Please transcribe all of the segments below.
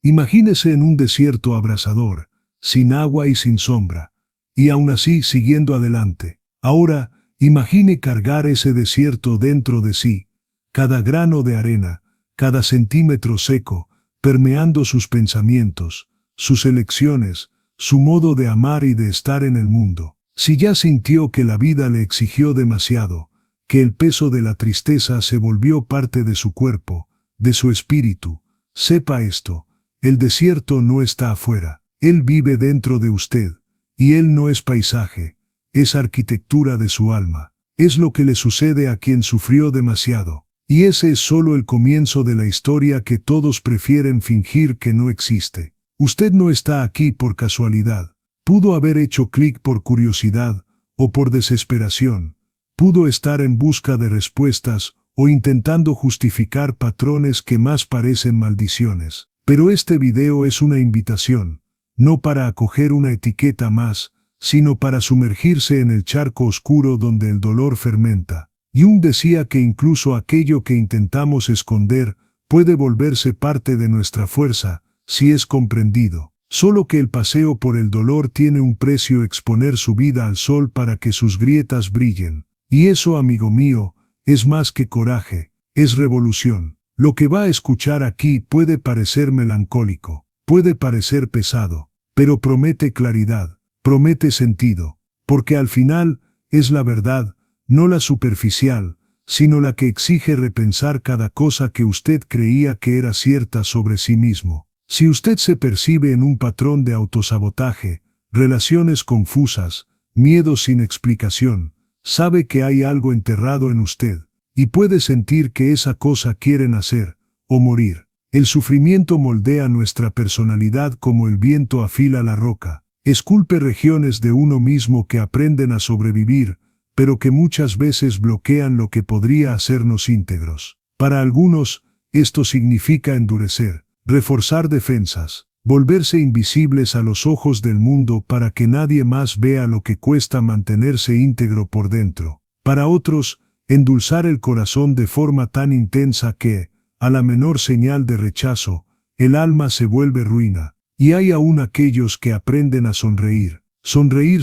Imagínese en un desierto abrasador, sin agua y sin sombra, y aún así siguiendo adelante. Ahora, imagine cargar ese desierto dentro de sí, cada grano de arena, cada centímetro seco, permeando sus pensamientos, sus elecciones, su modo de amar y de estar en el mundo. Si ya sintió que la vida le exigió demasiado, que el peso de la tristeza se volvió parte de su cuerpo, de su espíritu, sepa esto, el desierto no está afuera, él vive dentro de usted, y él no es paisaje, es arquitectura de su alma, es lo que le sucede a quien sufrió demasiado. Y ese es solo el comienzo de la historia que todos prefieren fingir que no existe. Usted no está aquí por casualidad. Pudo haber hecho clic por curiosidad o por desesperación. Pudo estar en busca de respuestas o intentando justificar patrones que más parecen maldiciones. Pero este video es una invitación, no para acoger una etiqueta más, sino para sumergirse en el charco oscuro donde el dolor fermenta. Jung decía que incluso aquello que intentamos esconder puede volverse parte de nuestra fuerza, si es comprendido. Solo que el paseo por el dolor tiene un precio: exponer su vida al sol para que sus grietas brillen. Y eso, amigo mío, es más que coraje, es revolución. Lo que va a escuchar aquí puede parecer melancólico, puede parecer pesado, pero promete claridad, promete sentido, porque al final es la verdad, no la superficial, sino la que exige repensar cada cosa que usted creía que era cierta sobre sí mismo. Si usted se percibe en un patrón de autosabotaje, relaciones confusas, miedos sin explicación, sabe que hay algo enterrado en usted, y puede sentir que esa cosa quiere nacer, o morir. El sufrimiento moldea nuestra personalidad como el viento afila la roca, esculpe regiones de uno mismo que aprenden a sobrevivir, pero que muchas veces bloquean lo que podría hacernos íntegros. Para algunos, esto significa endurecer, reforzar defensas, volverse invisibles a los ojos del mundo para que nadie más vea lo que cuesta mantenerse íntegro por dentro. Para otros, endulzar el corazón de forma tan intensa que, a la menor señal de rechazo, el alma se vuelve ruina. Y hay aún aquellos que aprenden a sonreír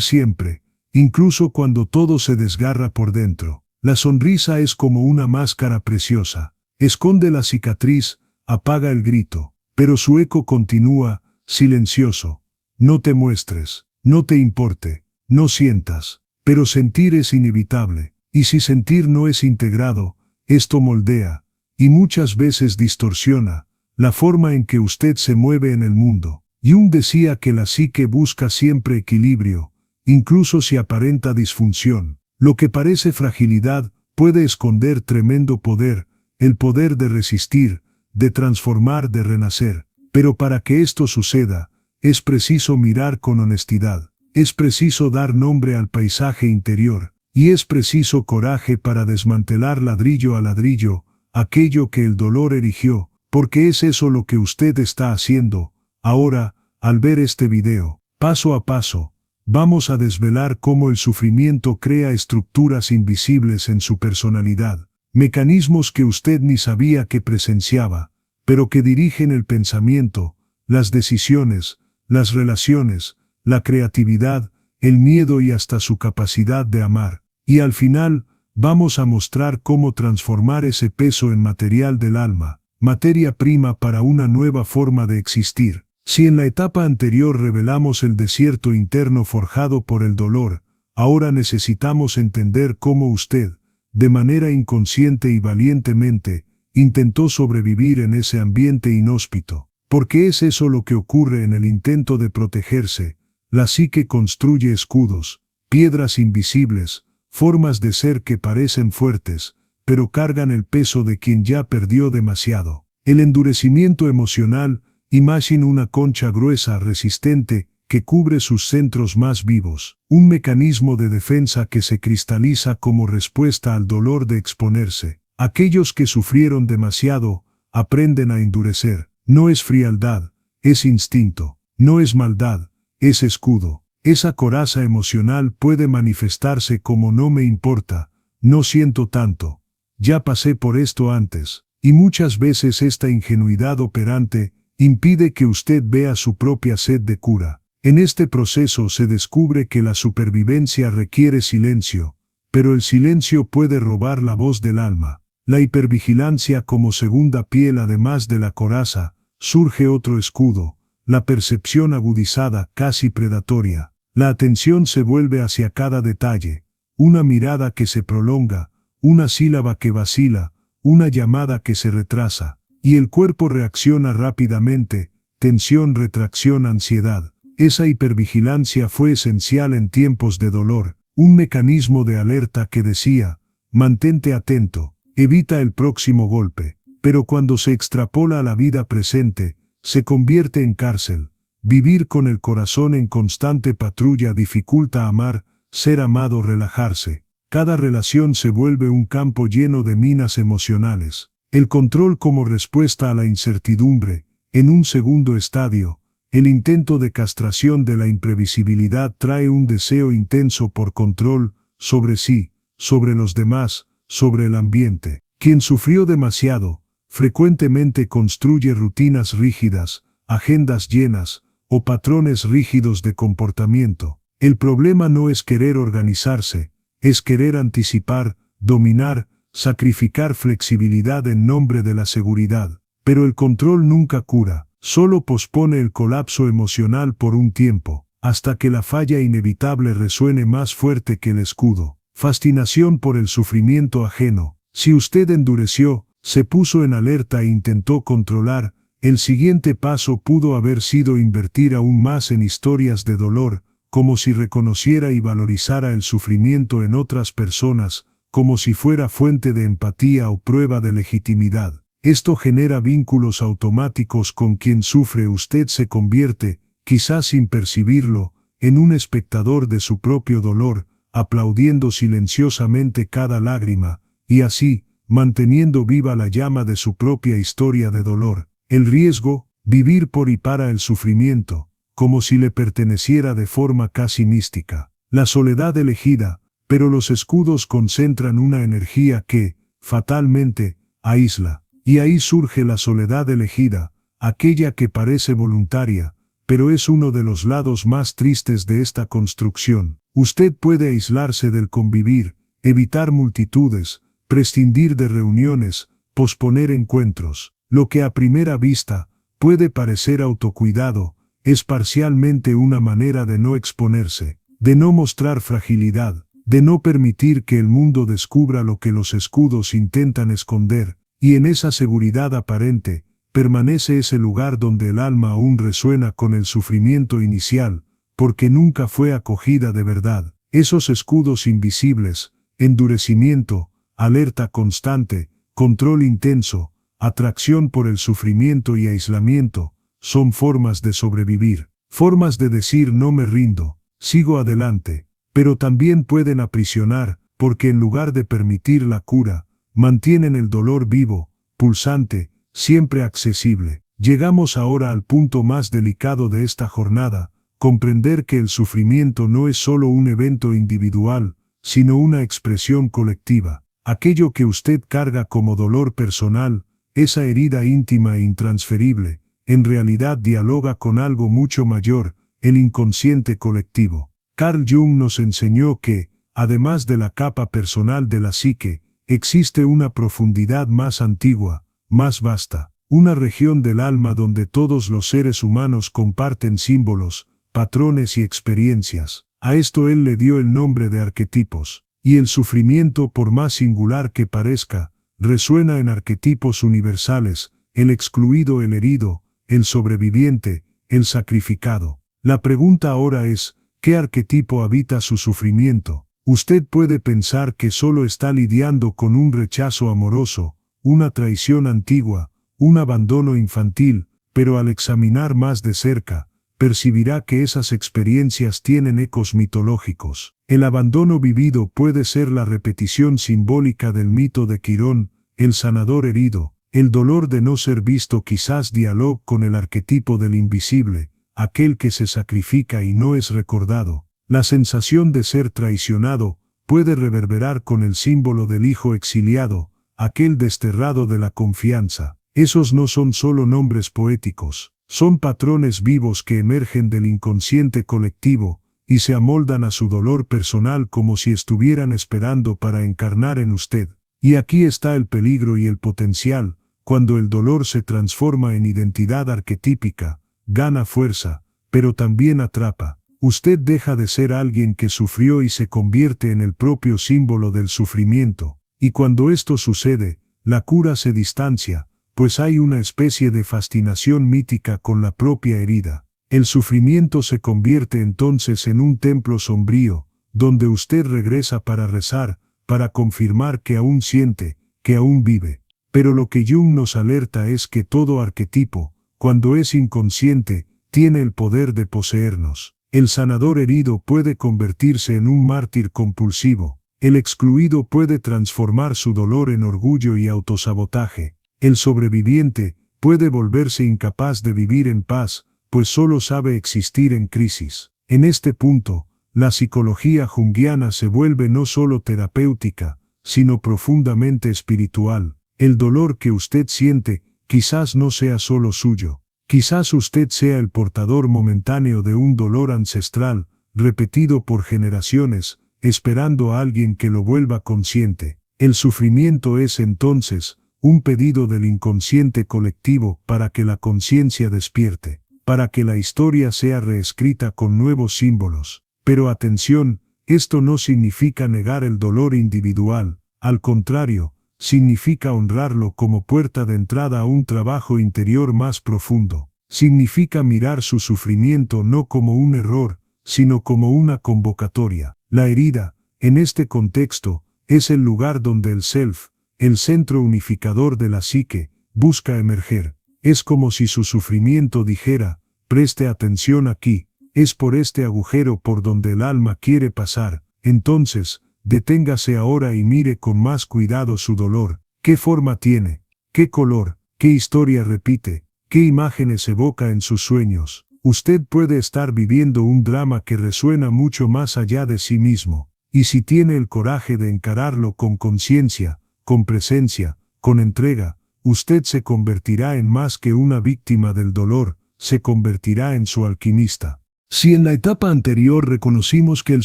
siempre, incluso cuando todo se desgarra por dentro. La sonrisa es como una máscara preciosa. Esconde la cicatriz, apaga el grito, pero su eco continúa, silencioso. No te muestres, no te importe, no sientas, pero sentir es inevitable, y si sentir no es integrado, esto moldea, y muchas veces distorsiona, la forma en que usted se mueve en el mundo. Jung decía que la psique busca siempre equilibrio, incluso si aparenta disfunción. Lo que parece fragilidad puede esconder tremendo poder, el poder de resistir, de transformar, de renacer. Pero para que esto suceda, es preciso mirar con honestidad, es preciso dar nombre al paisaje interior, y es preciso coraje para desmantelar ladrillo a ladrillo aquello que el dolor erigió, porque es eso lo que usted está haciendo. Ahora, al ver este video, paso a paso, vamos a desvelar cómo el sufrimiento crea estructuras invisibles en su personalidad, mecanismos que usted ni sabía que presenciaba, pero que dirigen el pensamiento, las decisiones, las relaciones, la creatividad, el miedo y hasta su capacidad de amar. Y al final, vamos a mostrar cómo transformar ese peso en material del alma, materia prima para una nueva forma de existir. Si en la etapa anterior revelamos el desierto interno forjado por el dolor, ahora necesitamos entender cómo usted, de manera inconsciente y valientemente, intentó sobrevivir en ese ambiente inhóspito. Porque es eso lo que ocurre en el intento de protegerse. La psique construye escudos, piedras invisibles, formas de ser que parecen fuertes, pero cargan el peso de quien ya perdió demasiado. El endurecimiento emocional, imagine una concha gruesa, resistente, que cubre sus centros más vivos, un mecanismo de defensa que se cristaliza como respuesta al dolor de exponerse. Aquellos que sufrieron demasiado, aprenden a endurecer. No es frialdad, es instinto, no es maldad, es escudo. Esa coraza emocional puede manifestarse como no me importa, no siento tanto, ya pasé por esto antes, y muchas veces esta ingenuidad operante impide que usted vea su propia sed de cura. En este proceso se descubre que la supervivencia requiere silencio, pero el silencio puede robar la voz del alma. La hipervigilancia como segunda piel, además de la coraza, surge otro escudo, la percepción agudizada, casi predatoria. La atención se vuelve hacia cada detalle, una mirada que se prolonga, una sílaba que vacila, una llamada que se retrasa, y el cuerpo reacciona rápidamente, tensión, retracción, ansiedad. Esa hipervigilancia fue esencial en tiempos de dolor, un mecanismo de alerta que decía, mantente atento, evita el próximo golpe. Pero cuando se extrapola a la vida presente, se convierte en cárcel. Vivir con el corazón en constante patrulla dificulta amar, ser amado, relajarse. Cada relación se vuelve un campo lleno de minas emocionales. El control como respuesta a la incertidumbre, en un segundo estadio, el intento de castración de la imprevisibilidad trae un deseo intenso por control, sobre sí, sobre los demás, sobre el ambiente. Quien sufrió demasiado, frecuentemente construye rutinas rígidas, agendas llenas, o patrones rígidos de comportamiento. El problema no es querer organizarse, es querer anticipar, dominar, sacrificar flexibilidad en nombre de la seguridad. Pero el control nunca cura, solo pospone el colapso emocional por un tiempo, hasta que la falla inevitable resuene más fuerte que el escudo. Fascinación por el sufrimiento ajeno. Si usted endureció, se puso en alerta e intentó controlar, el siguiente paso pudo haber sido invertir aún más en historias de dolor, como si reconociera y valorizara el sufrimiento en otras personas, como si fuera fuente de empatía o prueba de legitimidad. Esto genera vínculos automáticos con quien sufre. Usted se convierte, quizás sin percibirlo, en un espectador de su propio dolor, aplaudiendo silenciosamente cada lágrima, y así, manteniendo viva la llama de su propia historia de dolor. El riesgo, vivir por y para el sufrimiento, como si le perteneciera de forma casi mística. La soledad elegida, pero los escudos concentran una energía que, fatalmente, aísla. Y ahí surge la soledad elegida, aquella que parece voluntaria, pero es uno de los lados más tristes de esta construcción. Usted puede aislarse del convivir, evitar multitudes, prescindir de reuniones, posponer encuentros. Lo que a primera vista puede parecer autocuidado, es parcialmente una manera de no exponerse, de no mostrar fragilidad, de no permitir que el mundo descubra lo que los escudos intentan esconder, y en esa seguridad aparente, permanece ese lugar donde el alma aún resuena con el sufrimiento inicial, porque nunca fue acogida de verdad. Esos escudos invisibles, endurecimiento, alerta constante, control intenso, atracción por el sufrimiento y aislamiento, son formas de sobrevivir, formas de decir no me rindo, sigo adelante, pero también pueden aprisionar, porque en lugar de permitir la cura, mantienen el dolor vivo, pulsante, siempre accesible. Llegamos ahora al punto más delicado de esta jornada, comprender que el sufrimiento no es solo un evento individual, sino una expresión colectiva. Aquello que usted carga como dolor personal, esa herida íntima e intransferible, en realidad dialoga con algo mucho mayor, el inconsciente colectivo. Carl Jung nos enseñó que, además de la capa personal de la psique, existe una profundidad más antigua, más vasta, una región del alma donde todos los seres humanos comparten símbolos, patrones y experiencias. A esto él le dio el nombre de arquetipos. Y el sufrimiento, por más singular que parezca, resuena en arquetipos universales: el excluido, el herido, el sobreviviente, el sacrificado. La pregunta ahora es, ¿qué arquetipo habita su sufrimiento? Usted puede pensar que solo está lidiando con un rechazo amoroso, una traición antigua, un abandono infantil, pero al examinar más de cerca, percibirá que esas experiencias tienen ecos mitológicos. El abandono vivido puede ser la repetición simbólica del mito de Quirón, el sanador herido. El dolor de no ser visto quizás dialoga con el arquetipo del invisible, aquel que se sacrifica y no es recordado. La sensación de ser traicionado puede reverberar con el símbolo del hijo exiliado, aquel desterrado de la confianza. Esos no son solo nombres poéticos, son patrones vivos que emergen del inconsciente colectivo y se amoldan a su dolor personal como si estuvieran esperando para encarnar en usted. Y aquí está el peligro y el potencial, cuando el dolor se transforma en identidad arquetípica, gana fuerza, pero también atrapa. Usted deja de ser alguien que sufrió y se convierte en el propio símbolo del sufrimiento, y cuando esto sucede, la cura se distancia, pues hay una especie de fascinación mítica con la propia herida. El sufrimiento se convierte entonces en un templo sombrío, donde usted regresa para rezar, para confirmar que aún siente, que aún vive. Pero lo que Jung nos alerta es que todo arquetipo, cuando es inconsciente, tiene el poder de poseernos. El sanador herido puede convertirse en un mártir compulsivo. El excluido puede transformar su dolor en orgullo y autosabotaje. El sobreviviente puede volverse incapaz de vivir en paz, pues solo sabe existir en crisis. En este punto, la psicología junguiana se vuelve no solo terapéutica, sino profundamente espiritual. El dolor que usted siente quizás no sea solo suyo. Quizás usted sea el portador momentáneo de un dolor ancestral, repetido por generaciones, esperando a alguien que lo vuelva consciente. El sufrimiento es entonces un pedido del inconsciente colectivo para que la conciencia despierte, para que la historia sea reescrita con nuevos símbolos. Pero atención, esto no significa negar el dolor individual, al contrario, significa honrarlo como puerta de entrada a un trabajo interior más profundo. Significa mirar su sufrimiento no como un error, sino como una convocatoria. La herida, en este contexto, es el lugar donde el self, el centro unificador de la psique, busca emerger. Es como si su sufrimiento dijera, preste atención aquí, es por este agujero por donde el alma quiere pasar. Entonces, deténgase ahora y mire con más cuidado su dolor. ¿Qué forma tiene? ¿Qué color? ¿Qué historia repite? ¿Qué imágenes evoca en sus sueños? Usted puede estar viviendo un drama que resuena mucho más allá de sí mismo, y si tiene el coraje de encararlo con conciencia, con presencia, con entrega, usted se convertirá en más que una víctima del dolor, se convertirá en su alquimista. Si en la etapa anterior reconocimos que el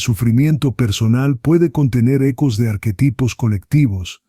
sufrimiento personal puede contener ecos de arquetipos colectivos,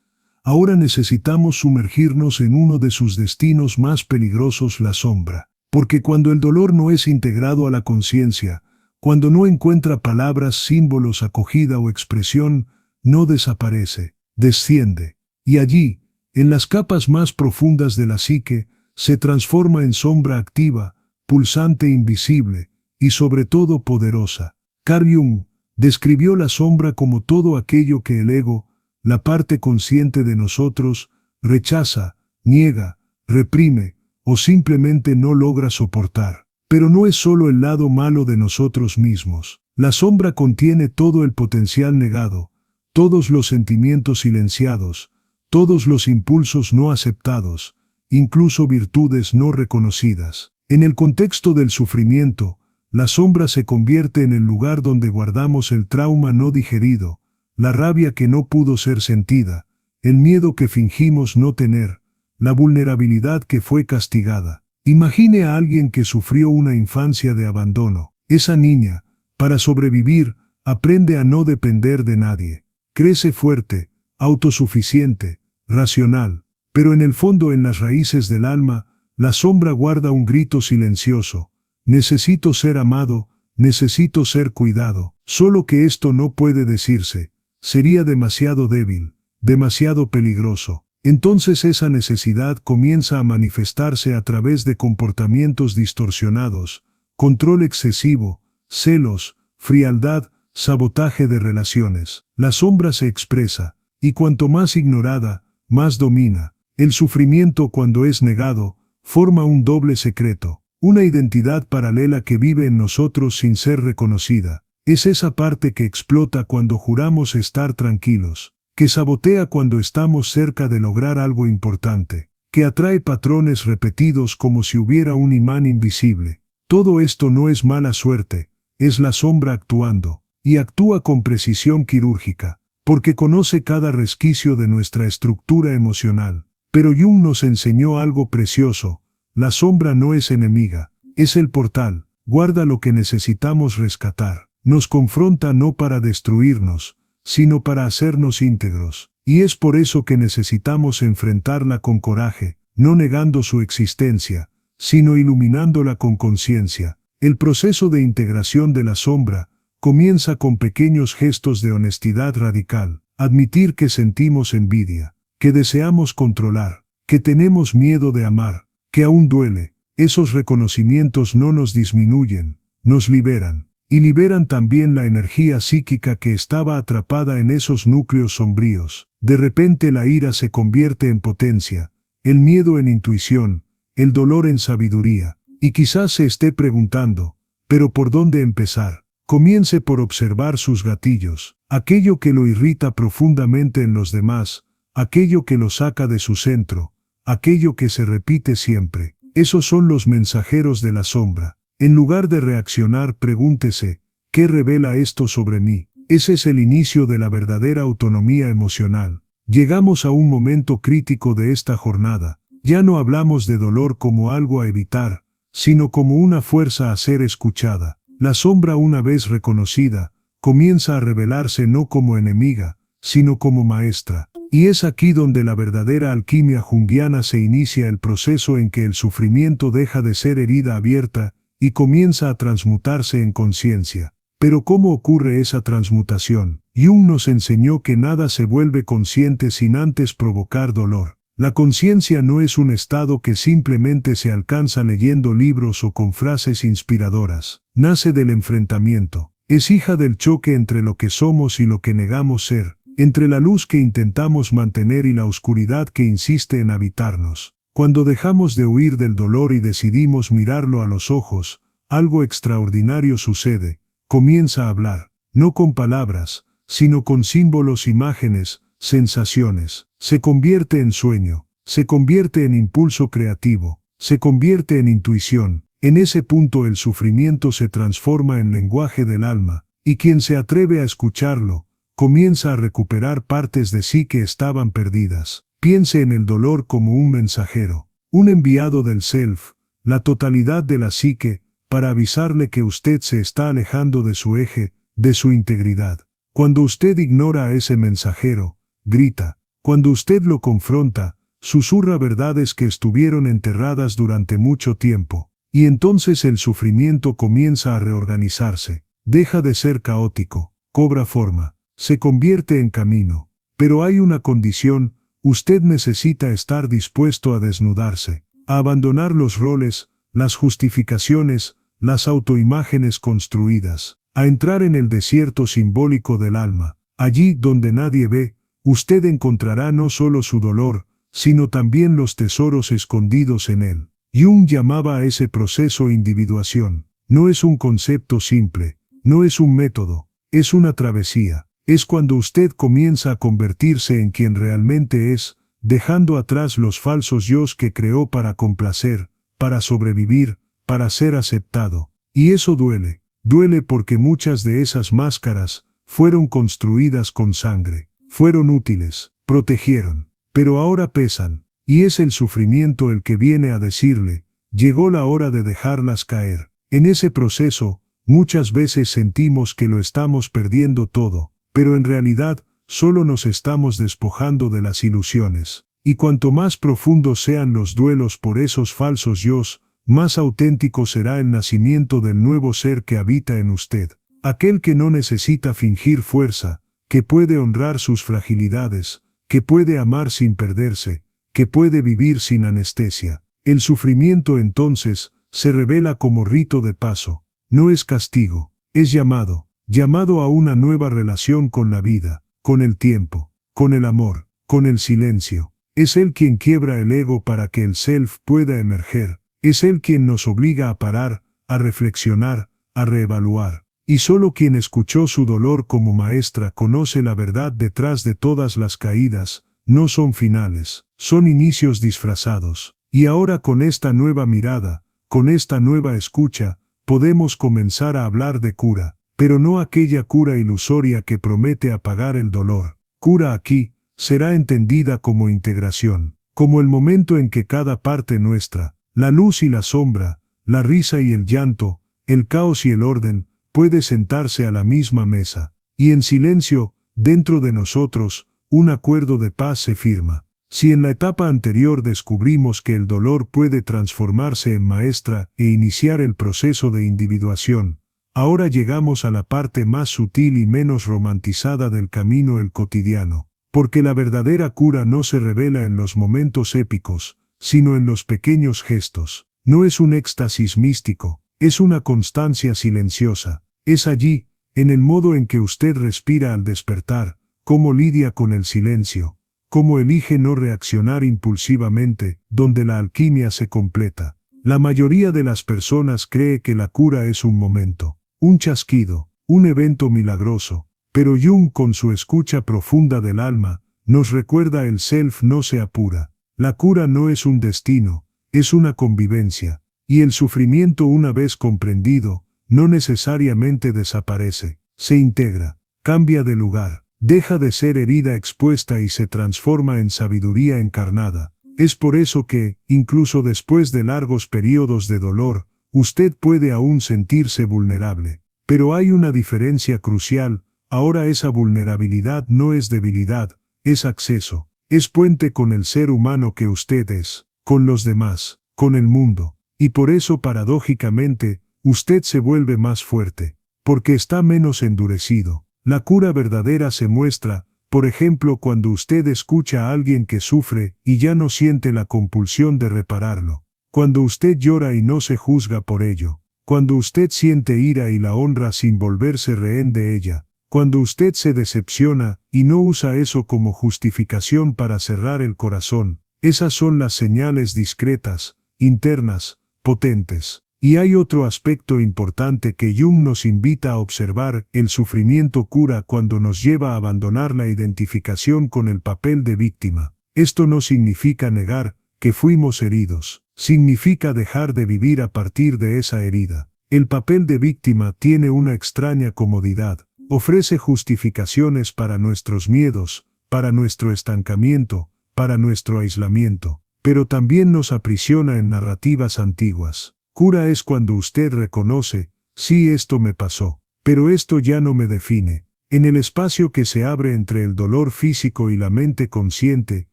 ahora necesitamos sumergirnos en uno de sus destinos más peligrosos, la sombra. Porque cuando el dolor no es integrado a la conciencia, cuando no encuentra palabras, símbolos, acogida o expresión, no desaparece, desciende. Y allí, en las capas más profundas de la psique, se transforma en sombra activa, pulsante, invisible, y sobre todo poderosa. Carl Jung describió la sombra como todo aquello que el ego, la parte consciente de nosotros, rechaza, niega, reprime, o simplemente no logra soportar. Pero no es solo el lado malo de nosotros mismos. La sombra contiene todo el potencial negado, todos los sentimientos silenciados, todos los impulsos no aceptados, incluso virtudes no reconocidas. En el contexto del sufrimiento, la sombra se convierte en el lugar donde guardamos el trauma no digerido, la rabia que no pudo ser sentida, el miedo que fingimos no tener, la vulnerabilidad que fue castigada. Imagine a alguien que sufrió una infancia de abandono. Esa niña, para sobrevivir, aprende a no depender de nadie. Crece fuerte, autosuficiente, racional, pero en el fondo, en las raíces del alma, la sombra guarda un grito silencioso. Necesito ser amado, necesito ser cuidado. Solo que esto no puede decirse. Sería demasiado débil, demasiado peligroso. Entonces esa necesidad comienza a manifestarse a través de comportamientos distorsionados, control excesivo, celos, frialdad, sabotaje de relaciones. La sombra se expresa, y cuanto más ignorada, más domina. El sufrimiento, cuando es negado, forma un doble secreto, una identidad paralela que vive en nosotros sin ser reconocida. Es esa parte que explota cuando juramos estar tranquilos, que sabotea cuando estamos cerca de lograr algo importante, que atrae patrones repetidos como si hubiera un imán invisible. Todo esto no es mala suerte, es la sombra actuando, y actúa con precisión quirúrgica, porque conoce cada resquicio de nuestra estructura emocional. Pero Jung nos enseñó algo precioso: la sombra no es enemiga, es el portal, guarda lo que necesitamos rescatar. Nos confronta no para destruirnos, sino para hacernos íntegros. Y es por eso que necesitamos enfrentarla con coraje, no negando su existencia, sino iluminándola con conciencia. El proceso de integración de la sombra comienza con pequeños gestos de honestidad radical. Admitir que sentimos envidia, que deseamos controlar, que tenemos miedo de amar, que aún duele. Esos reconocimientos no nos disminuyen, nos liberan. Y liberan también la energía psíquica que estaba atrapada en esos núcleos sombríos. De repente la ira se convierte en potencia, el miedo en intuición, el dolor en sabiduría. Y quizás se esté preguntando, ¿pero por dónde empezar? Comience por observar sus gatillos, aquello que lo irrita profundamente en los demás, aquello que lo saca de su centro, aquello que se repite siempre. Esos son los mensajeros de la sombra. En lugar de reaccionar, pregúntese, ¿qué revela esto sobre mí? Ese es el inicio de la verdadera autonomía emocional. Llegamos a un momento crítico de esta jornada. Ya no hablamos de dolor como algo a evitar, sino como una fuerza a ser escuchada. La sombra, una vez reconocida, comienza a revelarse no como enemiga, sino como maestra. Y es aquí donde la verdadera alquimia junguiana se inicia, el proceso en que el sufrimiento deja de ser herida abierta y comienza a transmutarse en conciencia. Pero ¿cómo ocurre esa transmutación? Jung nos enseñó que nada se vuelve consciente sin antes provocar dolor. La conciencia no es un estado que simplemente se alcanza leyendo libros o con frases inspiradoras. Nace del enfrentamiento. Es hija del choque entre lo que somos y lo que negamos ser, entre la luz que intentamos mantener y la oscuridad que insiste en habitarnos. Cuando dejamos de huir del dolor y decidimos mirarlo a los ojos, algo extraordinario sucede. Comienza a hablar, no con palabras, sino con símbolos, imágenes, sensaciones. Se convierte en sueño, se convierte en impulso creativo, se convierte en intuición. En ese punto el sufrimiento se transforma en lenguaje del alma, y quien se atreve a escucharlo, comienza a recuperar partes de sí que estaban perdidas. Piense en el dolor como un mensajero, un enviado del self, la totalidad de la psique, para avisarle que usted se está alejando de su eje, de su integridad. Cuando usted ignora a ese mensajero, grita. Cuando usted lo confronta, susurra verdades que estuvieron enterradas durante mucho tiempo. Y entonces el sufrimiento comienza a reorganizarse. Deja de ser caótico, cobra forma, se convierte en camino. Pero hay una condición: usted necesita estar dispuesto a desnudarse, a abandonar los roles, las justificaciones, las autoimágenes construidas, a entrar en el desierto simbólico del alma. Allí donde nadie ve, usted encontrará no solo su dolor, sino también los tesoros escondidos en él. Jung llamaba a ese proceso individuación. No es un concepto simple, no es un método, es una travesía. Es cuando usted comienza a convertirse en quien realmente es, dejando atrás los falsos yos que creó para complacer, para sobrevivir, para ser aceptado. Y eso duele. Duele porque muchas de esas máscaras fueron construidas con sangre. Fueron útiles, protegieron, pero ahora pesan. Y es el sufrimiento el que viene a decirle: llegó la hora de dejarlas caer. En ese proceso, muchas veces sentimos que lo estamos perdiendo todo. Pero en realidad, solo nos estamos despojando de las ilusiones. Y cuanto más profundos sean los duelos por esos falsos yos, más auténtico será el nacimiento del nuevo ser que habita en usted. Aquel que no necesita fingir fuerza, que puede honrar sus fragilidades, que puede amar sin perderse, que puede vivir sin anestesia. El sufrimiento entonces se revela como rito de paso. No es castigo, es llamado. Llamado a una nueva relación con la vida, con el tiempo, con el amor, con el silencio. Es Él quien quiebra el ego para que el self pueda emerger. Es Él quien nos obliga a parar, a reflexionar, a reevaluar. Y solo quien escuchó su dolor como maestra conoce la verdad detrás de todas las caídas. No son finales, son inicios disfrazados. Y ahora con esta nueva mirada, con esta nueva escucha, podemos comenzar a hablar de cura. Pero no aquella cura ilusoria que promete apagar el dolor. Cura aquí será entendida como integración, como el momento en que cada parte nuestra, la luz y la sombra, la risa y el llanto, el caos y el orden, puede sentarse a la misma mesa, y en silencio, dentro de nosotros, un acuerdo de paz se firma. Si en la etapa anterior descubrimos que el dolor puede transformarse en maestra e iniciar el proceso de individuación, ahora llegamos a la parte más sutil y menos romantizada del camino, el cotidiano, porque la verdadera cura no se revela en los momentos épicos, sino en los pequeños gestos. No es un éxtasis místico, es una constancia silenciosa. Es allí, en el modo en que usted respira al despertar, cómo lidia con el silencio, cómo elige no reaccionar impulsivamente, donde la alquimia se completa. La mayoría de las personas cree que la cura es un momento, un chasquido, un evento milagroso, pero Jung, con su escucha profunda del alma, nos recuerda: el self no se apura. La cura no es un destino, es una convivencia, y el sufrimiento, una vez comprendido, no necesariamente desaparece, se integra, cambia de lugar, deja de ser herida expuesta y se transforma en sabiduría encarnada. Es por eso que, incluso después de largos periodos de dolor, usted puede aún sentirse vulnerable. Pero hay una diferencia crucial: ahora esa vulnerabilidad no es debilidad, es acceso, es puente con el ser humano que usted es, con los demás, con el mundo. Y por eso, paradójicamente, usted se vuelve más fuerte, porque está menos endurecido. La cura verdadera se muestra, por ejemplo, cuando usted escucha a alguien que sufre y ya no siente la compulsión de repararlo. Cuando usted llora y no se juzga por ello. Cuando usted siente ira y la honra sin volverse rehén de ella. Cuando usted se decepciona y no usa eso como justificación para cerrar el corazón. Esas son las señales discretas, internas, potentes. Y hay otro aspecto importante que Jung nos invita a observar: el sufrimiento cura cuando nos lleva a abandonar la identificación con el papel de víctima. Esto no significa negar que fuimos heridos, significa dejar de vivir a partir de esa herida. El papel de víctima tiene una extraña comodidad, ofrece justificaciones para nuestros miedos, para nuestro estancamiento, para nuestro aislamiento, pero también nos aprisiona en narrativas antiguas. Cura es cuando usted reconoce: sí, esto me pasó, pero esto ya no me define. En el espacio que se abre entre el dolor físico y la mente consciente,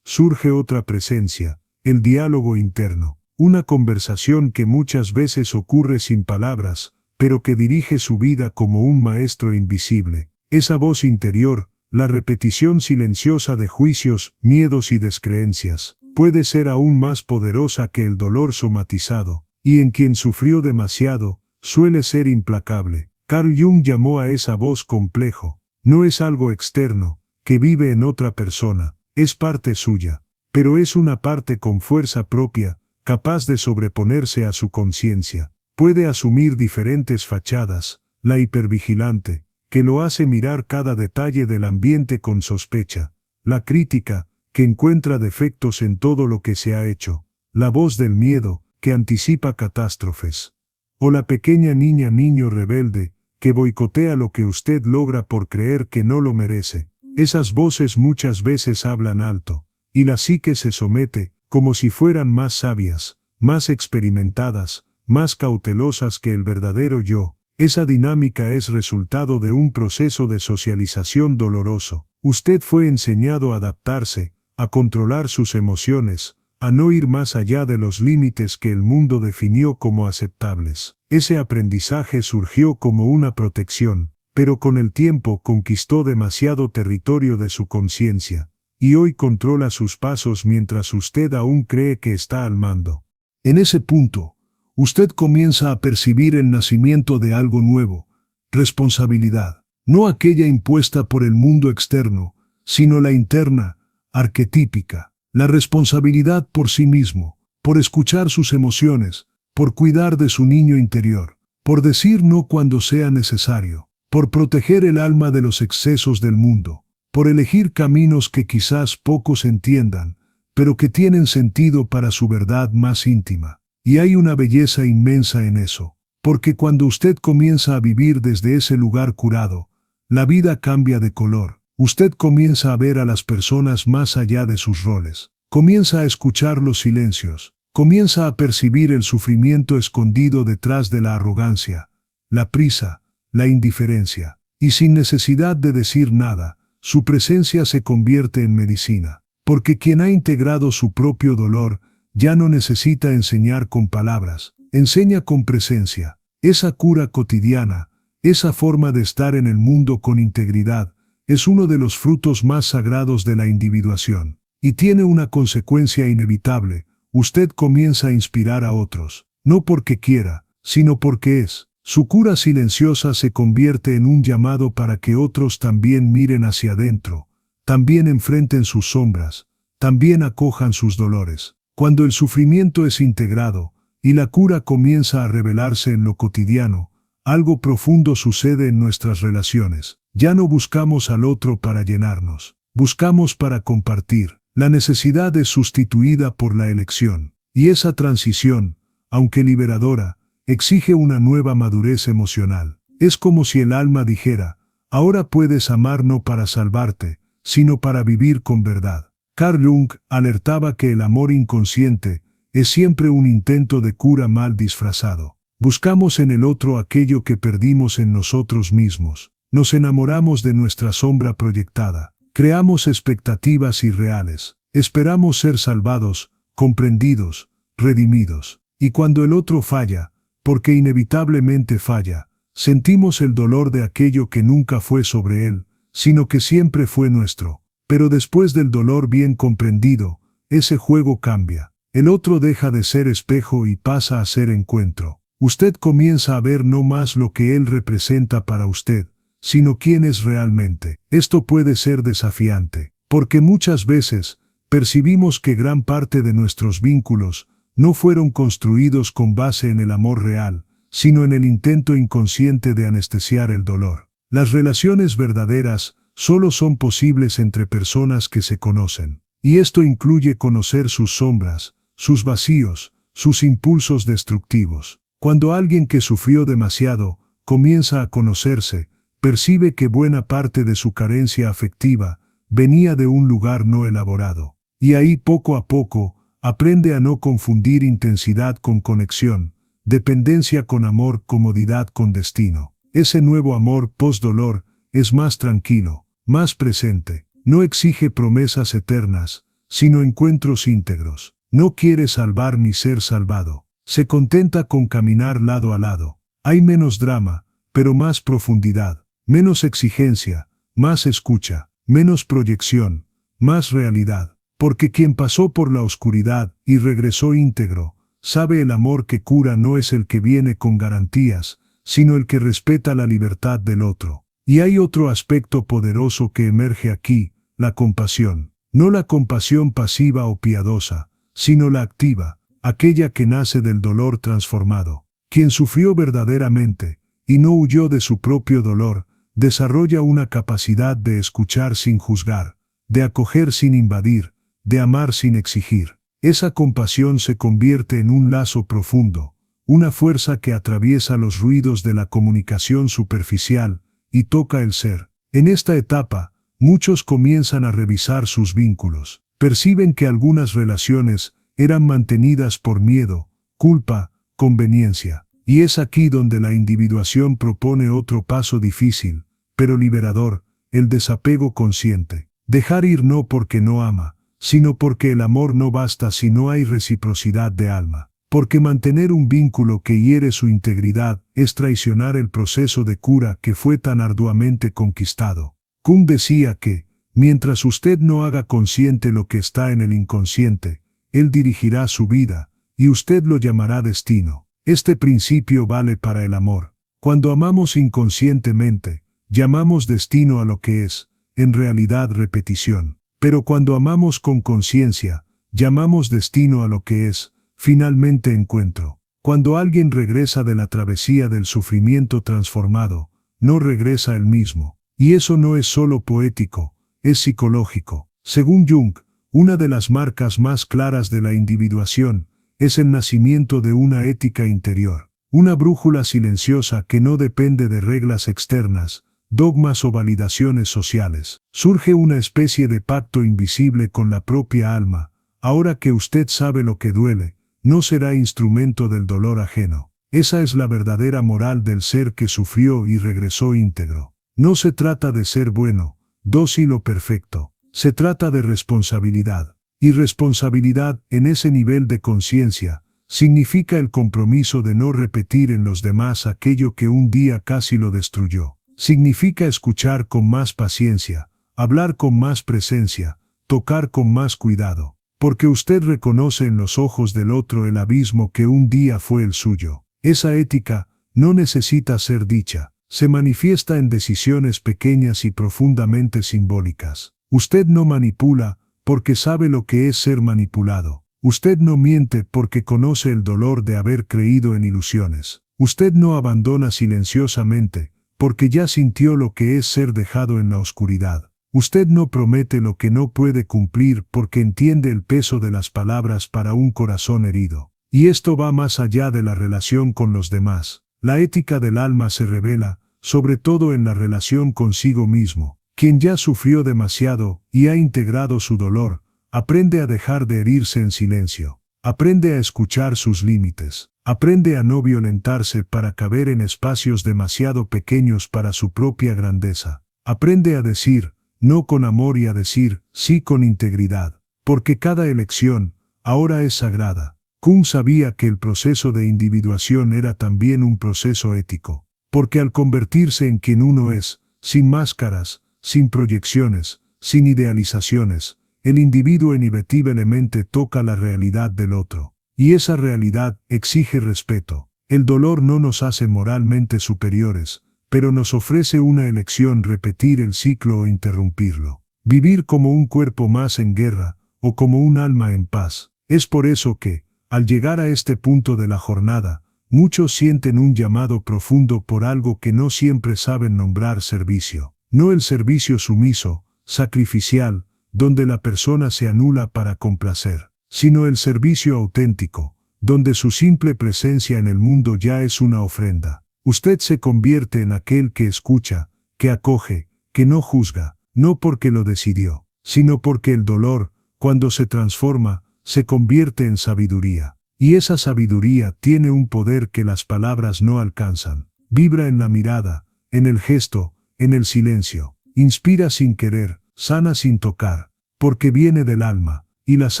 surge otra presencia, el diálogo interno, una conversación que muchas veces ocurre sin palabras, pero que dirige su vida como un maestro invisible. Esa voz interior, la repetición silenciosa de juicios, miedos y descreencias, puede ser aún más poderosa que el dolor somatizado. Y en quien sufrió demasiado, suele ser implacable. Carl Jung llamó a esa voz complejo. No es algo externo, que vive en otra persona, es parte suya, pero es una parte con fuerza propia, capaz de sobreponerse a su conciencia. Puede asumir diferentes fachadas: la hipervigilante, que lo hace mirar cada detalle del ambiente con sospecha; la crítica, que encuentra defectos en todo lo que se ha hecho; la voz del miedo, que anticipa catástrofes; o la pequeña niño rebelde, que boicotea lo que usted logra por creer que no lo merece. Esas voces muchas veces hablan alto, y la psique se somete, como si fueran más sabias, más experimentadas, más cautelosas que el verdadero yo. Esa dinámica es resultado de un proceso de socialización doloroso. Usted fue enseñado a adaptarse, a controlar sus emociones, a no ir más allá de los límites que el mundo definió como aceptables. Ese aprendizaje surgió como una protección, pero con el tiempo conquistó demasiado territorio de su conciencia, y hoy controla sus pasos mientras usted aún cree que está al mando. En ese punto, usted comienza a percibir el nacimiento de algo nuevo: responsabilidad, no aquella impuesta por el mundo externo, sino la interna, arquetípica. La responsabilidad por sí mismo, por escuchar sus emociones, por cuidar de su niño interior, por decir no cuando sea necesario, por proteger el alma de los excesos del mundo, por elegir caminos que quizás pocos entiendan, pero que tienen sentido para su verdad más íntima. Y hay una belleza inmensa en eso, porque cuando usted comienza a vivir desde ese lugar curado, la vida cambia de color. Usted comienza a ver a las personas más allá de sus roles. Comienza a escuchar los silencios. Comienza a percibir el sufrimiento escondido detrás de la arrogancia, la prisa, la indiferencia. Y sin necesidad de decir nada, su presencia se convierte en medicina. Porque quien ha integrado su propio dolor ya no necesita enseñar con palabras, enseña con presencia. Esa cura cotidiana, esa forma de estar en el mundo con integridad, es uno de los frutos más sagrados de la individuación. Y tiene una consecuencia inevitable: usted comienza a inspirar a otros, no porque quiera, sino porque es. Su cura silenciosa se convierte en un llamado para que otros también miren hacia adentro, también enfrenten sus sombras, también acojan sus dolores. Cuando el sufrimiento es integrado y la cura comienza a revelarse en lo cotidiano, algo profundo sucede en nuestras relaciones. Ya no buscamos al otro para llenarnos, buscamos para compartir. La necesidad es sustituida por la elección. Y esa transición, aunque liberadora, exige una nueva madurez emocional. Es como si el alma dijera: ahora puedes amar no para salvarte, sino para vivir con verdad. Carl Jung alertaba que el amor inconsciente es siempre un intento de cura mal disfrazado. Buscamos en el otro aquello que perdimos en nosotros mismos. Nos enamoramos de nuestra sombra proyectada. Creamos expectativas irreales. Esperamos ser salvados, comprendidos, redimidos. Y cuando el otro falla, porque inevitablemente falla, sentimos el dolor de aquello que nunca fue sobre él, sino que siempre fue nuestro. Pero después del dolor bien comprendido, ese juego cambia. El otro deja de ser espejo y pasa a ser encuentro. Usted comienza a ver no más lo que él representa para usted, sino quién es realmente. Esto puede ser desafiante, porque muchas veces percibimos que gran parte de nuestros vínculos no fueron construidos con base en el amor real, sino en el intento inconsciente de anestesiar el dolor. Las relaciones verdaderas solo son posibles entre personas que se conocen, y esto incluye conocer sus sombras, sus vacíos, sus impulsos destructivos. Cuando alguien que sufrió demasiado comienza a conocerse, percibe que buena parte de su carencia afectiva venía de un lugar no elaborado. Y ahí poco a poco aprende a no confundir intensidad con conexión, dependencia con amor, comodidad con destino. Ese nuevo amor post-dolor es más tranquilo, más presente. No exige promesas eternas, sino encuentros íntegros. No quiere salvar ni ser salvado. Se contenta con caminar lado a lado. Hay menos drama, pero más profundidad. Menos exigencia, más escucha. Menos proyección, más realidad. Porque quien pasó por la oscuridad y regresó íntegro, sabe el amor que cura no es el que viene con garantías, sino el que respeta la libertad del otro. Y hay otro aspecto poderoso que emerge aquí: la compasión. No la compasión pasiva o piadosa, sino la activa, aquella que nace del dolor transformado. Quien sufrió verdaderamente y no huyó de su propio dolor, desarrolla una capacidad de escuchar sin juzgar, de acoger sin invadir, de amar sin exigir. Esa compasión se convierte en un lazo profundo, una fuerza que atraviesa los ruidos de la comunicación superficial y toca el ser. En esta etapa, muchos comienzan a revisar sus vínculos. Perciben que algunas relaciones eran mantenidas por miedo, culpa, conveniencia. Y es aquí donde la individuación propone otro paso difícil, pero liberador: el desapego consciente. Dejar ir no porque no ama, sino porque el amor no basta si no hay reciprocidad de alma. Porque mantener un vínculo que hiere su integridad es traicionar el proceso de cura que fue tan arduamente conquistado. Kuhn decía que, mientras usted no haga consciente lo que está en el inconsciente, él dirigirá su vida, y usted lo llamará destino. Este principio vale para el amor. Cuando amamos inconscientemente, llamamos destino a lo que es, en realidad, repetición. Pero cuando amamos con conciencia, llamamos destino a lo que es, finalmente, encuentro. Cuando alguien regresa de la travesía del sufrimiento transformado, no regresa él mismo. Y eso no es solo poético, es psicológico. Según Jung, una de las marcas más claras de la individuación es el nacimiento de una ética interior, una brújula silenciosa que no depende de reglas externas, dogmas o validaciones sociales. Surge una especie de pacto invisible con la propia alma, ahora que usted sabe lo que duele, no será instrumento del dolor ajeno. Esa es la verdadera moral del ser que sufrió y regresó íntegro. No se trata de ser bueno, dócil o perfecto. Se trata de responsabilidad. Y responsabilidad, en ese nivel de conciencia, significa el compromiso de no repetir en los demás aquello que un día casi lo destruyó. Significa escuchar con más paciencia, hablar con más presencia, tocar con más cuidado, porque usted reconoce en los ojos del otro el abismo que un día fue el suyo. Esa ética no necesita ser dicha, se manifiesta en decisiones pequeñas y profundamente simbólicas. Usted no manipula porque sabe lo que es ser manipulado. Usted no miente porque conoce el dolor de haber creído en ilusiones. Usted no abandona silenciosamente porque ya sintió lo que es ser dejado en la oscuridad. Usted no promete lo que no puede cumplir porque entiende el peso de las palabras para un corazón herido. Y esto va más allá de la relación con los demás. La ética del alma se revela, sobre todo en la relación consigo mismo. Quien ya sufrió demasiado y ha integrado su dolor, aprende a dejar de herirse en silencio. Aprende a escuchar sus límites. Aprende a no violentarse para caber en espacios demasiado pequeños para su propia grandeza. Aprende a decir no con amor y a decir sí con integridad. Porque cada elección ahora es sagrada. Kuhn sabía que el proceso de individuación era también un proceso ético. Porque al convertirse en quien uno es, sin máscaras, sin proyecciones, sin idealizaciones, el individuo inevitablemente toca la realidad del otro. Y esa realidad exige respeto. El dolor no nos hace moralmente superiores, pero nos ofrece una elección: repetir el ciclo o interrumpirlo. Vivir como un cuerpo más en guerra, o como un alma en paz. Es por eso que, al llegar a este punto de la jornada, muchos sienten un llamado profundo por algo que no siempre saben nombrar: servicio. No el servicio sumiso, sacrificial, donde la persona se anula para complacer, sino el servicio auténtico, donde su simple presencia en el mundo ya es una ofrenda. Usted se convierte en aquel que escucha, que acoge, que no juzga, no porque lo decidió, sino porque el dolor, cuando se transforma, se convierte en sabiduría. Y esa sabiduría tiene un poder que las palabras no alcanzan. Vibra en la mirada, en el gesto, en el silencio. Inspira sin querer, sana sin tocar, porque viene del alma, y las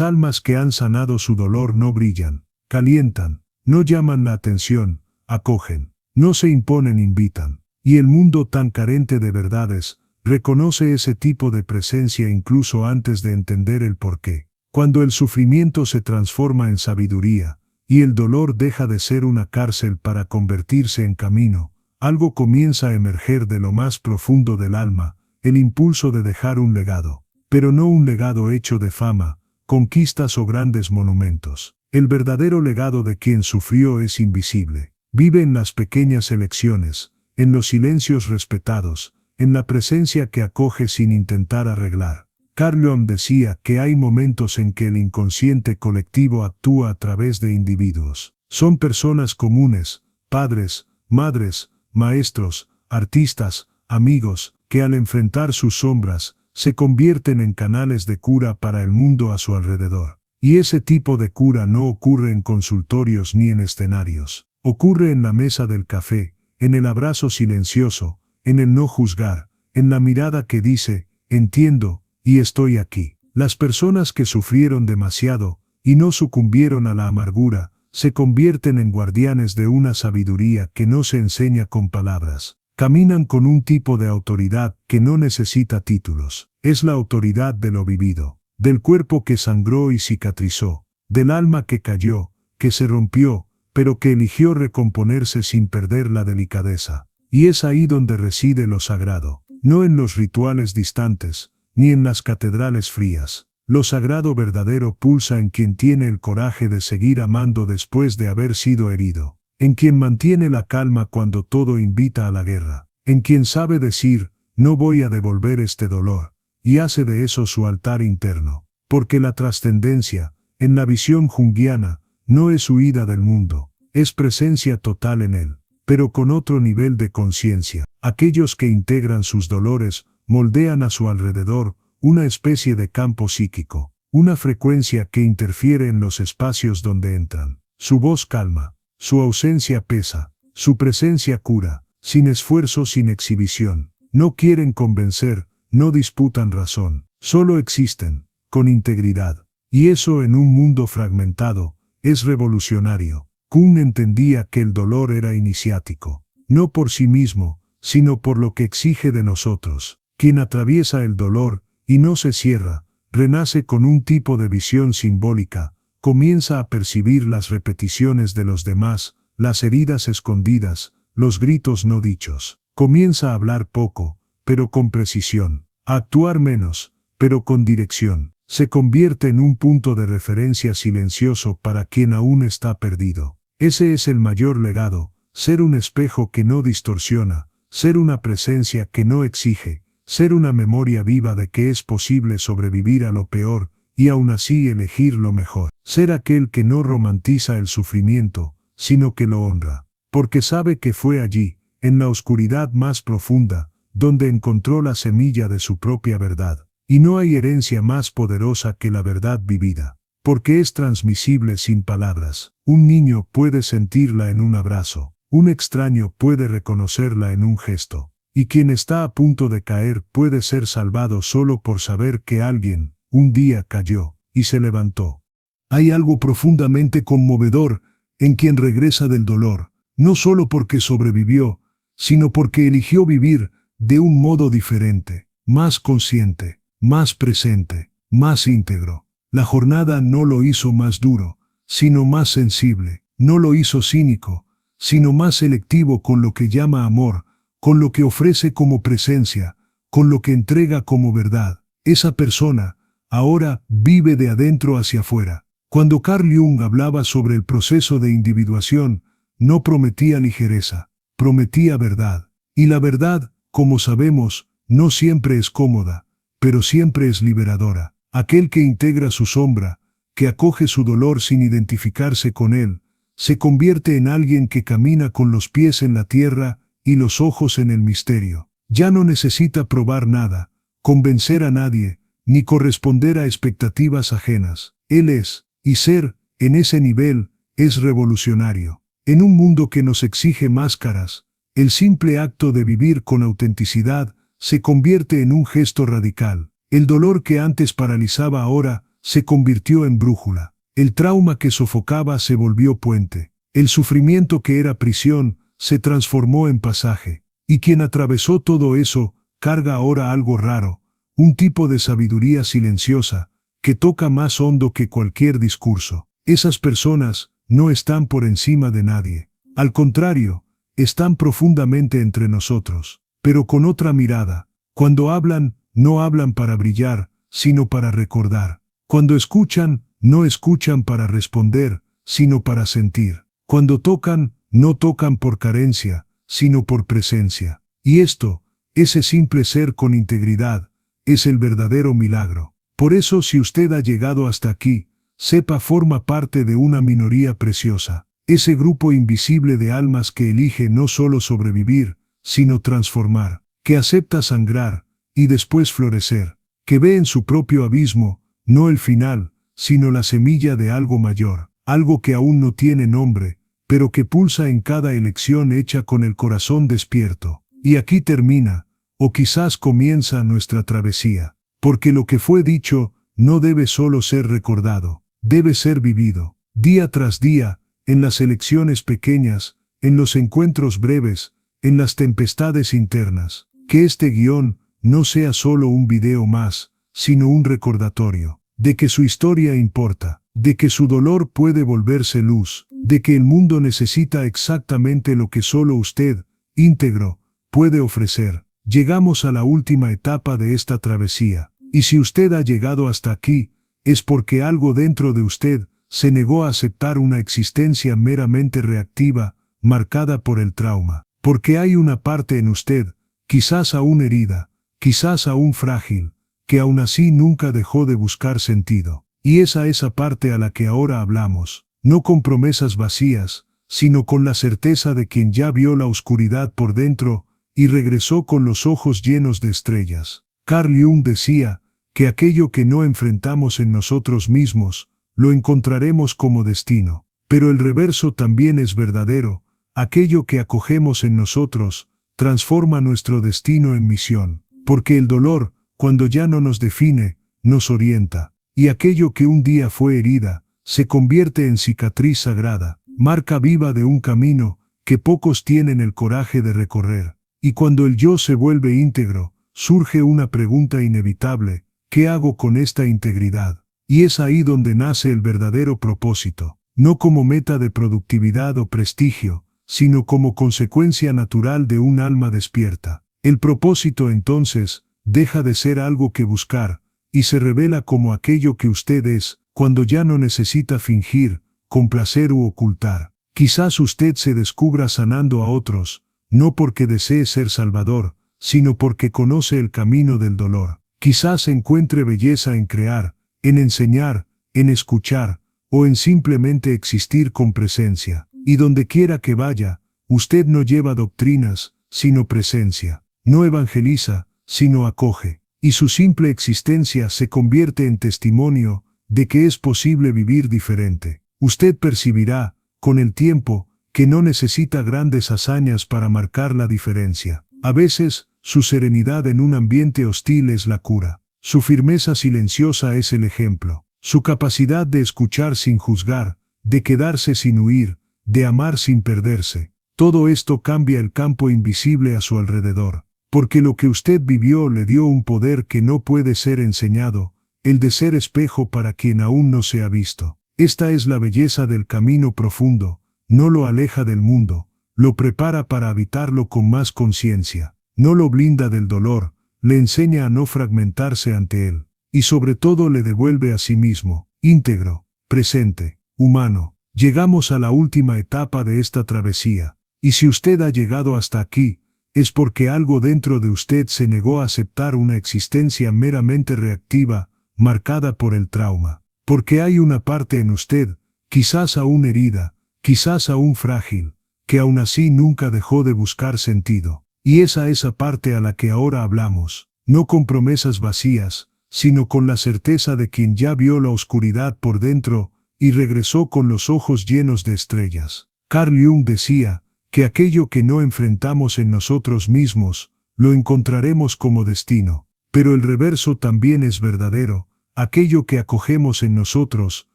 almas que han sanado su dolor no brillan, calientan, no llaman la atención, acogen, no se imponen, invitan. Y el mundo tan carente de verdades, reconoce ese tipo de presencia incluso antes de entender el porqué. Cuando el sufrimiento se transforma en sabiduría, y el dolor deja de ser una cárcel para convertirse en camino, algo comienza a emerger de lo más profundo del alma, el impulso de dejar un legado. Pero no un legado hecho de fama, conquistas o grandes monumentos. El verdadero legado de quien sufrió es invisible. Vive en las pequeñas elecciones, en los silencios respetados, en la presencia que acoge sin intentar arreglar. Carl Jung decía que hay momentos en que el inconsciente colectivo actúa a través de individuos. Son personas comunes, padres, madres, maestros, artistas, amigos, que al enfrentar sus sombras, se convierten en canales de cura para el mundo a su alrededor. Y ese tipo de cura no ocurre en consultorios ni en escenarios. Ocurre en la mesa del café, en el abrazo silencioso, en el no juzgar, en la mirada que dice, entiendo, y estoy aquí. Las personas que sufrieron demasiado, y no sucumbieron a la amargura, se convierten en guardianes de una sabiduría que no se enseña con palabras. Caminan con un tipo de autoridad que no necesita títulos. Es la autoridad de lo vivido, del cuerpo que sangró y cicatrizó, del alma que cayó, que se rompió, pero que eligió recomponerse sin perder la delicadeza. Y es ahí donde reside lo sagrado, no en los rituales distantes, ni en las catedrales frías. Lo sagrado verdadero pulsa en quien tiene el coraje de seguir amando después de haber sido herido, en quien mantiene la calma cuando todo invita a la guerra, en quien sabe decir, no voy a devolver este dolor, y hace de eso su altar interno, porque la trascendencia, en la visión junguiana, no es huida del mundo, es presencia total en él, pero con otro nivel de conciencia. Aquellos que integran sus dolores, moldean a su alrededor una especie de campo psíquico. una frecuencia que interfiere en los espacios donde entran. Su voz calma, su ausencia pesa, su presencia cura, sin esfuerzo, sin exhibición. No quieren convencer, no disputan razón, solo existen, con integridad. Y eso en un mundo fragmentado, es revolucionario. Kuhn entendía que el dolor era iniciático, no por sí mismo, sino por lo que exige de nosotros. Quien atraviesa el dolor, y no se cierra, renace con un tipo de visión simbólica, comienza a percibir las repeticiones de los demás, las heridas escondidas, los gritos no dichos. Comienza a hablar poco, pero con precisión, a actuar menos, pero con dirección. Se convierte en un punto de referencia silencioso para quien aún está perdido. Ese es el mayor legado, ser un espejo que no distorsiona, ser una presencia que no exige, ser una memoria viva de que es posible sobrevivir a lo peor, y aún así elegir lo mejor. Ser aquel que no romantiza el sufrimiento, sino que lo honra, porque sabe que fue allí, en la oscuridad más profunda, donde encontró la semilla de su propia verdad. Y no hay herencia más poderosa que la verdad vivida, porque es transmisible sin palabras. Un niño puede sentirla en un abrazo, un extraño puede reconocerla en un gesto, y quien está a punto de caer puede ser salvado solo por saber que alguien, un día cayó, y se levantó. Hay algo profundamente conmovedor en quien regresa del dolor, no solo porque sobrevivió, sino porque eligió vivir de un modo diferente, más consciente, más presente, más íntegro. La jornada no lo hizo más duro, sino más sensible, no lo hizo cínico, sino más selectivo con lo que llama amor, con lo que ofrece como presencia, con lo que entrega como verdad. Esa persona, ahora, vive de adentro hacia afuera. Cuando Carl Jung hablaba sobre el proceso de individuación, no prometía ligereza, prometía verdad. Y la verdad, como sabemos, no siempre es cómoda, pero siempre es liberadora. Aquel que integra su sombra, que acoge su dolor sin identificarse con él, se convierte en alguien que camina con los pies en la tierra y los ojos en el misterio. Ya no necesita probar nada, convencer a nadie, ni corresponder a expectativas ajenas. Él es, y ser, en ese nivel, es revolucionario. En un mundo que nos exige máscaras, el simple acto de vivir con autenticidad se convierte en un gesto radical. El dolor que antes paralizaba ahora se convirtió en brújula. El trauma que sofocaba se volvió puente. El sufrimiento que era prisión se transformó en pasaje. Y quien atravesó todo eso carga ahora algo raro, un tipo de sabiduría silenciosa que toca más hondo que cualquier discurso. Esas personas no están por encima de nadie. Al contrario, están profundamente entre nosotros, pero con otra mirada. Cuando hablan, no hablan para brillar, sino para recordar. Cuando escuchan, no escuchan para responder, sino para sentir. Cuando tocan, no tocan por carencia, sino por presencia. Y esto, ese simple ser con integridad, es el verdadero milagro. Por eso, si usted ha llegado hasta aquí, sepa forma parte de una minoría preciosa. Ese grupo invisible de almas que elige no solo sobrevivir, sino transformar, que acepta sangrar y después florecer, que ve en su propio abismo, no el final, sino la semilla de algo mayor, algo que aún no tiene nombre, pero que pulsa en cada elección hecha con el corazón despierto. Y aquí termina, o quizás comienza nuestra travesía, porque lo que fue dicho no debe solo ser recordado, debe ser vivido, día tras día, en las elecciones pequeñas, en los encuentros breves, en las tempestades internas. Que este guión no sea solo un video más, sino un recordatorio, de que su historia importa, de que su dolor puede volverse luz, de que el mundo necesita exactamente lo que solo usted, íntegro, puede ofrecer. Llegamos a la última etapa de esta travesía, y si usted ha llegado hasta aquí, es porque algo dentro de usted se negó a aceptar una existencia meramente reactiva, marcada por el trauma, porque hay una parte en usted, quizás aún herida, quizás aún frágil, que aún así nunca dejó de buscar sentido. Y esa parte a la que ahora hablamos, no con promesas vacías, sino con la certeza de quien ya vio la oscuridad por dentro y regresó con los ojos llenos de estrellas. Carl Jung decía, que aquello que no enfrentamos en nosotros mismos, lo encontraremos como destino. Pero el reverso también es verdadero, aquello que acogemos en nosotros, transforma nuestro destino en misión, porque el dolor, cuando ya no nos define, nos orienta, y aquello que un día fue herida, se convierte en cicatriz sagrada, marca viva de un camino que pocos tienen el coraje de recorrer. Y cuando el yo se vuelve íntegro, surge una pregunta inevitable: ¿qué hago con esta integridad? Y es ahí donde nace el verdadero propósito, no como meta de productividad o prestigio, sino como consecuencia natural de un alma despierta. El propósito entonces deja de ser algo que buscar, y se revela como aquello que usted es, cuando ya no necesita fingir, complacer u ocultar. Quizás usted se descubra sanando a otros, no porque desee ser salvador, sino porque conoce el camino del dolor. Quizás encuentre belleza en crear, en enseñar, en escuchar, o en simplemente existir con presencia. Y donde quiera que vaya, usted no lleva doctrinas, sino presencia. No evangeliza, sino acoge. Y su simple existencia se convierte en testimonio de que es posible vivir diferente. Usted percibirá, con el tiempo, que no necesita grandes hazañas para marcar la diferencia. A veces, su serenidad en un ambiente hostil es la cura. Su firmeza silenciosa es el ejemplo. Su capacidad de escuchar sin juzgar, de quedarse sin huir, de amar sin perderse. Todo esto cambia el campo invisible a su alrededor. Porque lo que usted vivió le dio un poder que no puede ser enseñado, el de ser espejo para quien aún no se ha visto. Esta es la belleza del camino profundo, no lo aleja del mundo, lo prepara para habitarlo con más conciencia, no lo blinda del dolor, le enseña a no fragmentarse ante él, y sobre todo le devuelve a sí mismo, íntegro, presente, humano. Llegamos a la última etapa de esta travesía, y si usted ha llegado hasta aquí, es porque algo dentro de usted se negó a aceptar una existencia meramente reactiva, marcada por el trauma. Porque hay una parte en usted, quizás aún herida, quizás aún frágil, que aún así nunca dejó de buscar sentido. Y es a esa parte a la que ahora hablamos, no con promesas vacías, sino con la certeza de quien ya vio la oscuridad por dentro y regresó con los ojos llenos de estrellas. Carl Jung decía que aquello que no enfrentamos en nosotros mismos, lo encontraremos como destino. Pero el reverso también es verdadero, aquello que acogemos en nosotros,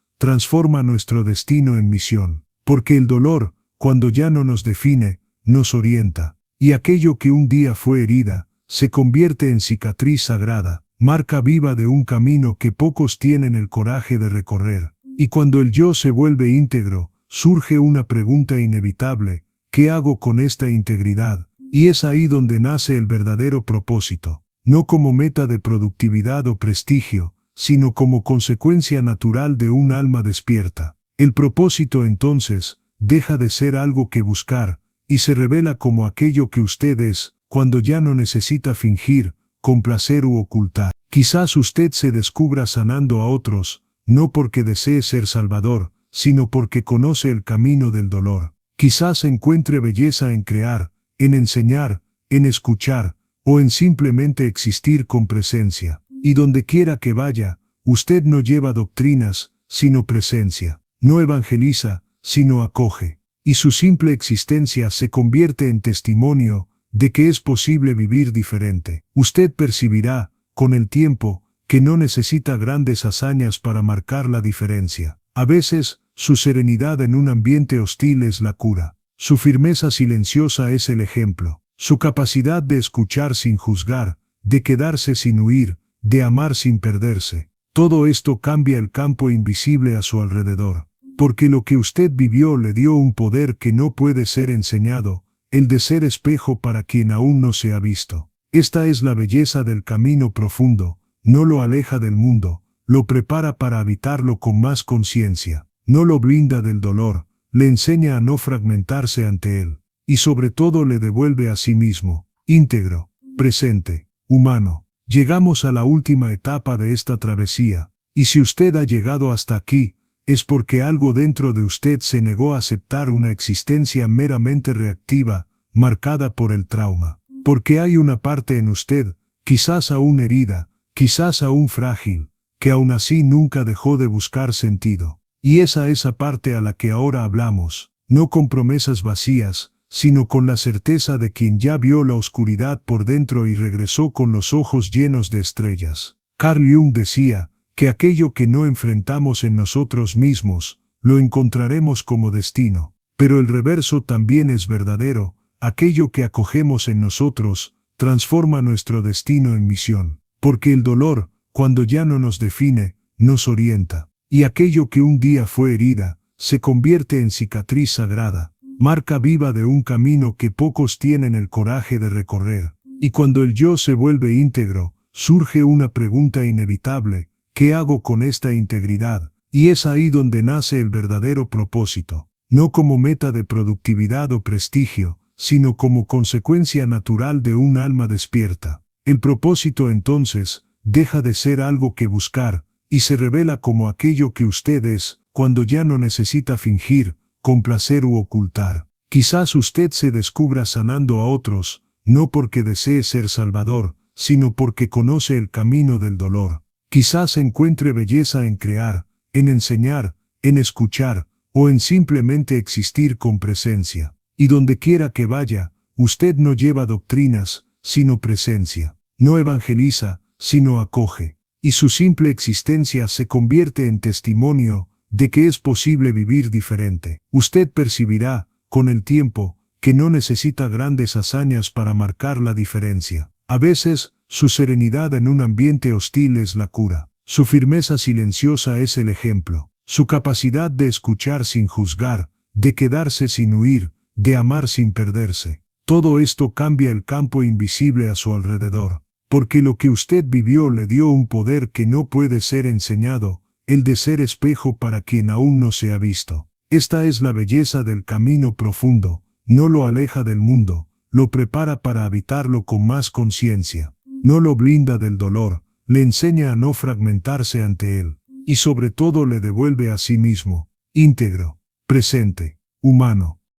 transforma nuestro destino en misión. Porque el dolor, cuando ya no nos define, nos orienta. Y aquello que un día fue herida, se convierte en cicatriz sagrada, marca viva de un camino que pocos tienen el coraje de recorrer. Y cuando el yo se vuelve íntegro, surge una pregunta inevitable: ¿qué hago con esta integridad? Y es ahí donde nace el verdadero propósito, no como meta de productividad o prestigio, sino como consecuencia natural de un alma despierta. El propósito entonces deja de ser algo que buscar, y se revela como aquello que usted es, cuando ya no necesita fingir, complacer u ocultar. Quizás usted se descubra sanando a otros, no porque desee ser salvador, sino porque conoce el camino del dolor. Quizás encuentre belleza en crear, en enseñar, en escuchar, o en simplemente existir con presencia. Y donde quiera que vaya, usted no lleva doctrinas, sino presencia. No evangeliza, sino acoge. Y su simple existencia se convierte en testimonio de que es posible vivir diferente. Usted percibirá, con el tiempo, que no necesita grandes hazañas para marcar la diferencia. A veces, su serenidad en un ambiente hostil es la cura. Su firmeza silenciosa es el ejemplo. Su capacidad de escuchar sin juzgar, de quedarse sin huir, de amar sin perderse. Todo esto cambia el campo invisible a su alrededor. Porque lo que usted vivió le dio un poder que no puede ser enseñado, el de ser espejo para quien aún no se ha visto. Esta es la belleza del camino profundo, no lo aleja del mundo, lo prepara para habitarlo con más conciencia, no lo blinda del dolor, le enseña a no fragmentarse ante él, y sobre todo le devuelve a sí mismo, íntegro, presente, humano. Llegamos a la última etapa de esta travesía, y si usted ha llegado hasta aquí, es porque algo dentro de usted se negó a aceptar una existencia meramente reactiva, marcada por el trauma. Porque hay una parte en usted, quizás aún herida, quizás aún frágil, que aún así nunca dejó de buscar sentido. Y esa parte a la que ahora hablamos, no con promesas vacías, sino con la certeza de quien ya vio la oscuridad por dentro y regresó con los ojos llenos de estrellas. Carl Jung decía que aquello que no enfrentamos en nosotros mismos, lo encontraremos como destino. Pero el reverso también es verdadero, aquello que acogemos en nosotros, transforma nuestro destino en misión. Porque el dolor, cuando ya no nos define, nos orienta. Y aquello que un día fue herida, se convierte en cicatriz sagrada, marca viva de un camino que pocos tienen el coraje de recorrer. Y cuando el yo se vuelve íntegro, surge una pregunta inevitable: ¿qué hago con esta integridad? Y es ahí donde nace el verdadero propósito, no como meta de productividad o prestigio, sino como consecuencia natural de un alma despierta. El propósito entonces deja de ser algo que buscar, y se revela como aquello que usted es, cuando ya no necesita fingir, complacer u ocultar. Quizás usted se descubra sanando a otros, no porque desee ser salvador, sino porque conoce el camino del dolor. Quizás encuentre belleza en crear, en enseñar, en escuchar, o en simplemente existir con presencia. Y donde quiera que vaya, usted no lleva doctrinas, sino presencia. No evangeliza, sino acoge. Y su simple existencia se convierte en testimonio de que es posible vivir diferente. Usted percibirá, con el tiempo, que no necesita grandes hazañas para marcar la diferencia. A veces, su serenidad en un ambiente hostil es la cura. Su firmeza silenciosa es el ejemplo. Su capacidad de escuchar sin juzgar, de quedarse sin huir, de amar sin perderse. Todo esto cambia el campo invisible a su alrededor. Porque lo que usted vivió le dio un poder que no puede ser enseñado, el de ser espejo para quien aún no se ha visto. Esta es la belleza del camino profundo, no lo aleja del mundo, lo prepara para habitarlo con más conciencia. No lo blinda del dolor, le enseña a no fragmentarse ante él, y sobre todo le devuelve a sí mismo, íntegro, presente, humano.